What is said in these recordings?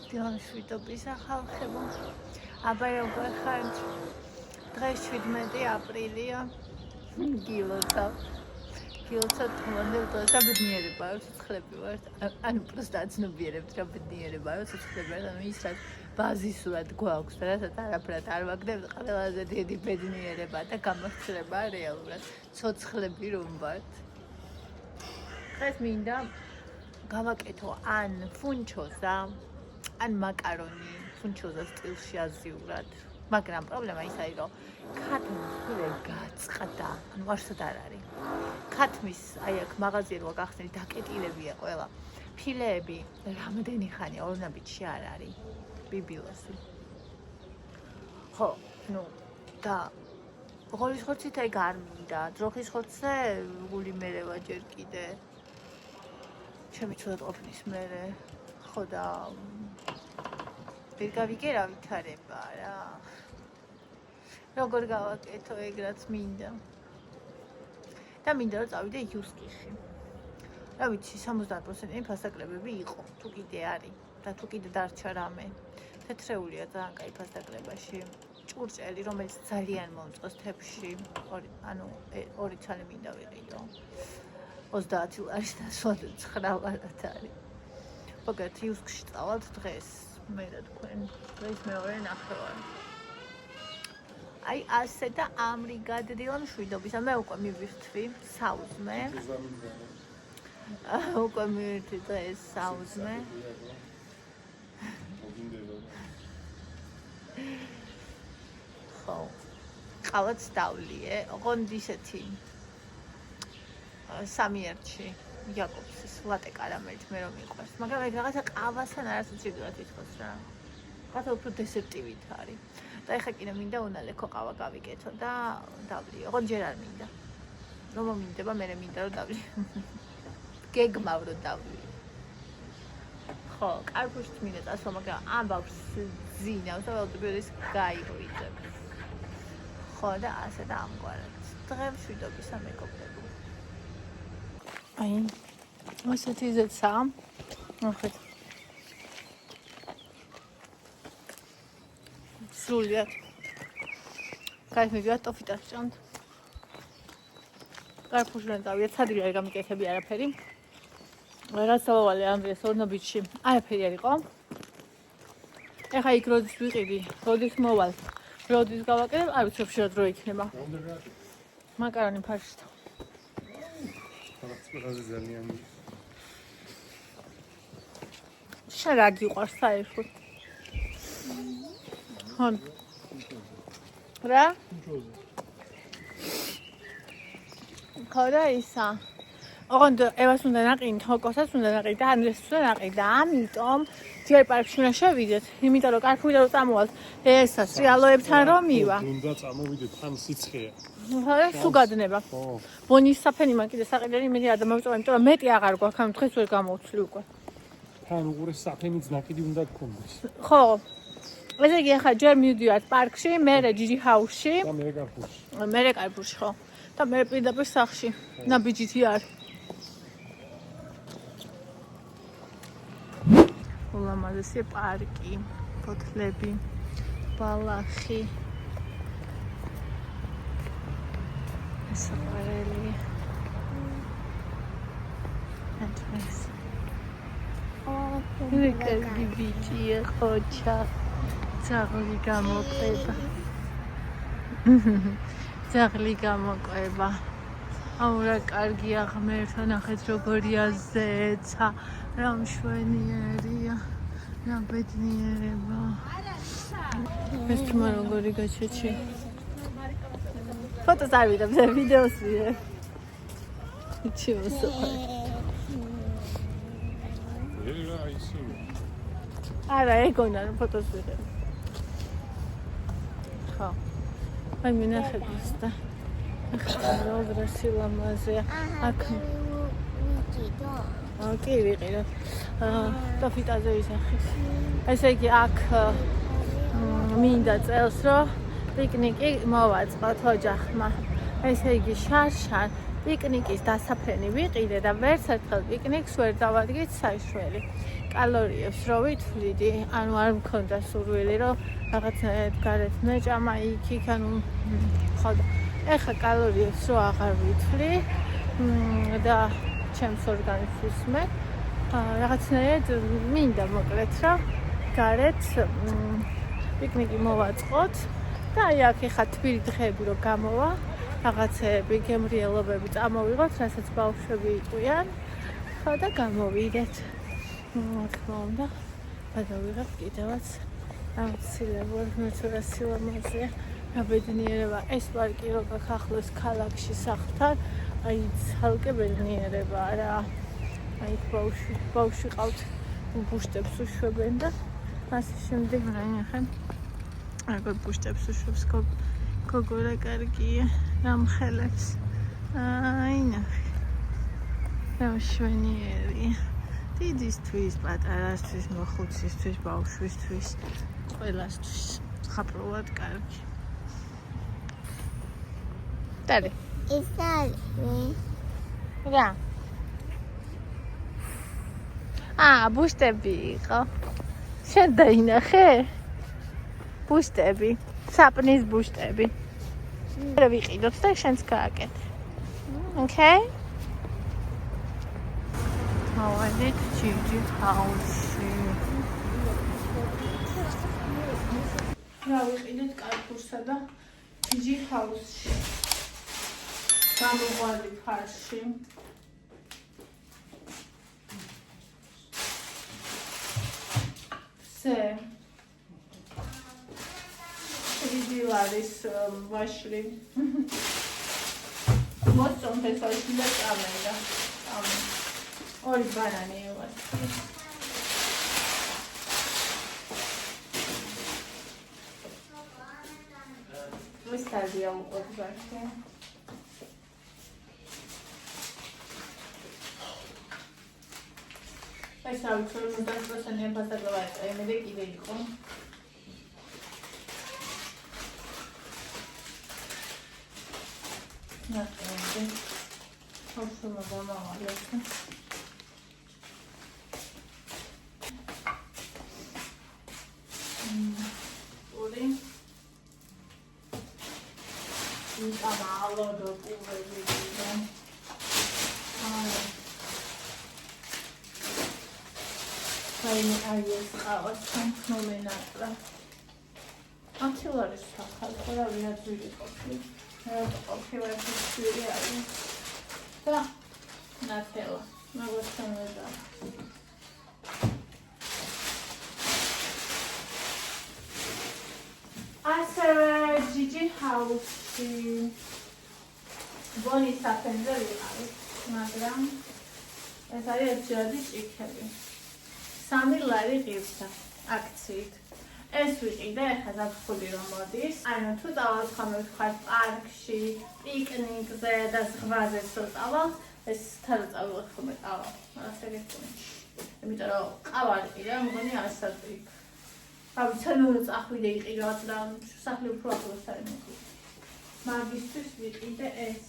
დილანშვიდობის ახალხებო. აბა როგორ ხართ? დღეს 17 აპრილია. გილოცავ თმამდე და ბედნიერება ცოცხლები ვართ. ანუ პროსტა აცნობიერებთ რა ბედნიერებაა ცოცხლები ვართ. ანუ ის რაც ბაზისურად გვაქვს და რასაც არაფრად არ ვაგდებთ, ყველაზე დიდი ბედნიერება და გამოსწრება რეალურად ცოცხლები რომ ვართ. დღეს მინდა გავაკეთო ან ფუნჩოზა, ან მაკარონი ფუნჩოზა სტილში აზიურად. მაგრამ პრობლემა ის არის, რომ ქათმის ფილე გაწყდა, ანუ არსად არ არის. ქათმის აი აქ მაღაზიაზე რო გახსნით, დაკეტილებია ყველა. ფილეები რამდენი ხანია ორნაბიტში არ არის. ბიბილოსი. ხო, ნუ და ღორის ხორცით ეგ არ მინდა. ძროხის ხორცზე გული მერევა ჯერ კიდე. ჩემი ცუდად ყოფნის მერე. ხო და ვიგე რა ვითარება რა. როგორ გავაკეთო ეგ რაც მინდა. და მინდა რომ წავიდე იუსკიში. რა ვიცი 70% ფასაკლებები იყო. თუ კიდე არის და თუ კიდე დარჩა რამე. თეთრეულია ძალიან კაი ფასაკლებაში. ჭურჭელი რომელიც ძალიან მომწონს თებში. ანუ ორი ცალი მინდა ვიყიდო. 30 ლარის ნაცვლად 9 ლარად არის. მოგეთ იუსკში წავალთ დღეს. მე და თქვენ დღეს მეორე ნახევარი. აი ასე და ამრიგად დილამშვიდობის. მე უკვე მივირთვი საუზმე. უკვე მივირთვი დღეს საუზმე. ხო. ყავაც დავლიე. ოღონდ ისეთი სამიერთში იაკობსის ლატე კარამელით მე რომ მიყვარს. მაგრამ ეგ რაღაცა ყავასთან არასოციირდულად ითქოს რა. რაღაცა უფრო დესერტივით არის. და ეხა კიდე მინდა უნალექო ყავა გავიკეთო და დავლიე. ოღონდ ჯერ არ მინდა. რომ მომინდება მე მინდა რომ დავლიე. გეგმავ რომ დავლიე. ხო, კარფუშით მინდა წასვლა, მაგრამ ამბავს ზინავს და ველოდებს გაიგოიძებს. ხო და ასე და ამგვარად. დღეს შვიდობისა მეგობრებო. აი, ასეთი ზეცა. ნახეთ. სრულიად. კაი მიგიათ ტოფიტას ჭამთ. კარფუშიდან დავიეთ, სადილი არ გამიკეთები არაფერი. რაც დავავალე ანდრიას ორნაბიტში, არაფერი არ იყო. ეხა იქ როდის ვიყიდი, როდის მოვალ, როდის გავაკეთებ, არ ვიცი რა დრო იქნება. მაკარონი ფარშით. შენ რა გიყვარს საერთოდ? ხო. რა? ხო და ისა. ოღონდ ევას უნდა ნაყინით, ჰოკოსაც უნდა ნაყინით და ანდრეს უნდა ნაყინით და ამიტომ ჯერ პარკში უნდა შევიდეთ, იმიტომ რომ კარფურიდან რომ წამოვალთ ესას რეალოებთან რომ მივა. უნდა წამოვიდეთ, თან სიცხეა. ხო, სულ გადნება. ბონის საფენი მან კიდე საყიდელი მე არ დამოვწვა, იმიტომ რომ მეტი აღარ გვაქვს, ამ დღეს ვერ გამოვცვლი უკვე. თან უყურე საფენიც ნაკიდი უნდა გქონდეს. ხო. ესე იგი ახლა ჯერ მივდივართ პარკში, მერე ჯიჯი ჰაუსში. და მე კარფურში. მერე კარფურში, ხო. და მე პირდაპირ სახლში. ნაბიჯითი არ. ულამაზესი პარკი, ფოთლები, ბალახი. საყვარელი. ეს. ვიკები ბიჭია ხოჩა. ძაღლი გამოყვება. ძაღლი გამოყვება. აუ რა კარგია ღმერთო, ნახეთ როგორია ზეცა. რა მშვენიერია. რა ბედნიერება. ეს თმა როგორი გაჩეჩი. ფოტოს არ ვიდებ, ვიდეოს ვიდებ. ჩიმოსოფა. არა, ეგონა რომ ფოტოს ვიდებ. ხო. აი მინახეთ ის და ახლა რა სილამაზეა. აქ კი ვიყიდო. ტოფიტაზე ვისახეს. ესე იგი აქ მინდა წელს რომ პიკნიკი მოვაწყოთ ოჯახმა. ესე იგი შარშან პიკნიკის დასაფრენი ვიყიდე და ვერც ერთხელ პიკნიკს ვერ დავადგეთ საიშველი. კალორიებს რო ვითვლიდი, ანუ არ მქონდა სურვილი, რომ რაღაცნაირად გარეთ მეჭამა იქ, ანუ ხო და ეხლა კალორიებს რო აღარ ვითვლი და ჩემს ორგანიზმს მე რაღაცნაირად მინდა მოკლედ რომ გარეთ პიკნიკი მოვაწყოთ და აი აქ ეხლა თბილი დღეები რო გამოვა, რაღაცეები, გემრიელობები წამოვიღოთ, რასაც ბავშვები იყვიან, ხო და გამოვიდეთ. თქმა უნდა, გადავიღებ კიდევაც აუცილებელ მეცურა სილამაზეა. ბედნიერება ეს პარკი რო გახახლოს ქალაქში სახლთან, აი ცალკე ბედნიერებაა რა. აი ბავშვი ყავთ ბუშტებს უშვებენ და ასე შემდეგ რაინახან. აგერ ბუშტებს უშვებს გოგო რა კარგია, რამხელებს. აი ნახე. რა შვენიერია. დიდისთვის, პატარასთვის, მოხუცისთვის, ბავშვისთვის, ყველასთვის. ხაპრულად კარგი. დადე. ეს არის. რა? ბუშტები იყო. შენ დაინახე? ბუშტები. საპნის ბუშტები. რა ვიყიდოთ და შენც გააკეთე. Okay? მოვედით ჯიჯი ჰაუსში. რა ვიყიდეთ კარპურსა და ჯიჯი ჰაუსში. გამოყვალი ფარში. დილარის ვაშლი. მოსწონდეს ვაშლი და წამენდა. ორი ბანანი ევასი. მუსტარდია უყურებ ვაშლი. ეს ავწერ 50%-იან ფასადოვაა, ემედე კიდე იყო. ნახე. ხოშომა გამავალეს. ორი. ინკამალო დო პუველი. აი ეს ყავას მომენატრა. ათილარის სახალხო რა ვინაცვილი ყოფილი. რა ყოფილი ვარცხვილი არის. და ნათელა. მაგოჩამედა. ასევე ჯიჯი ჰაუსი. ბონი საფენდელი არის, მაგრამ ეს არის ერთჯერადი ჭიქები. 3 ლარი ღირსა აქციით. ეს ვიყიდე, ახლა ზაფხული რომ მოდის. ანუ თუ წავალთ ხომ ვთქვათ პარკში, პიკნიკზე და ზღვაზე წავალთ, ეს თან წავალთ ხომ ყავა. ასე გექნება. იმიტომ რომ ყავა იყიდა, მგონი ასაკი. ავიცანო წახვიდე იყიდათ და სახლი უფრო ახლოს არის. მაგისტრის ვიყიდე ეს.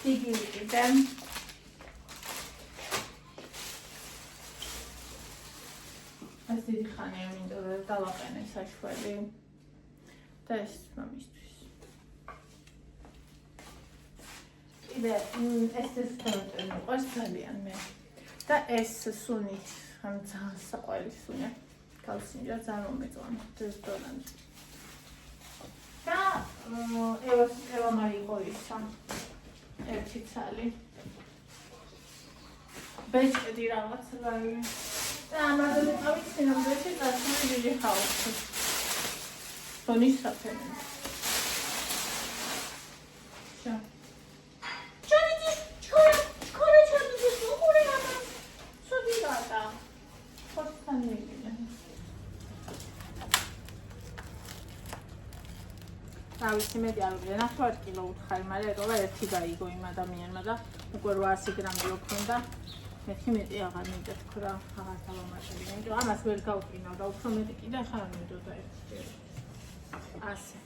იგი ვიყიდე. ეს დიდი ხანია მინდა დავაყენე საშველი და ეს მამისთვის. კიდე ეს თორემ ყავს ძალიან მე. და ეს სუნით, ამ ძალიან საყვარელი სუნია. კალსინჯა ძალიან მომეწონა რესტორანში. და ევა მარიყო ისა. ერთი ცალი. ბეჭედი რაღაც რაიმე. და ამაზე ავიც სინამდვილეში წასული ჯიჯი ჰაუსი. ბონის საფენი. შა. ჩადიჯი, ჩქორე ჩადიჯი, უყურე ამას. სუდი გადა. ხოსთან მიგია. ავიცი მე დიალოგზე 9 კილო უთხარი, მაგრამ ეტოლა ერთი გაიგო იმ ადამიანმა და უკვე 800 გრამი ოქონდა. მეთქი მეტი აღარ მინდა თქო რა, აღარ დავამატებია. ამას ვერ გავკინავ და უფრო მეტი კიდე ხარ მინდოდა ერთი. ასე.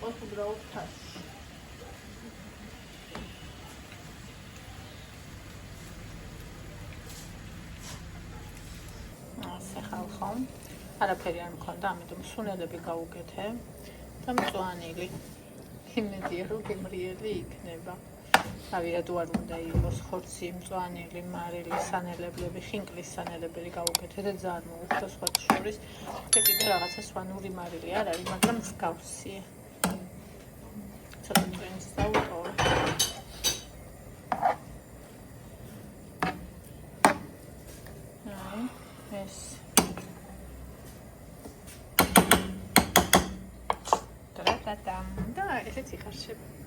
What ubrał czas. ასე ხალხო. არაფერი არ მქონდა, ამიტომ სუნელები გავუკეთე და მწვანილი. იმედია რომ გემრიელი იქნება. ავიღეთ უარ უნდა იყოს ხორცი, მწვანილი, მარილი, სანელებლები, ხინკლის სანელებელი გავუკეთე და ძალიან მოუხდა სხვათა შორის. და კიდე რაღაცა სვანური მარილი არ არის, მაგრამ მსგავსია. ცოტა წვენს დავუტოვე. ეს და ესეც იხარშება.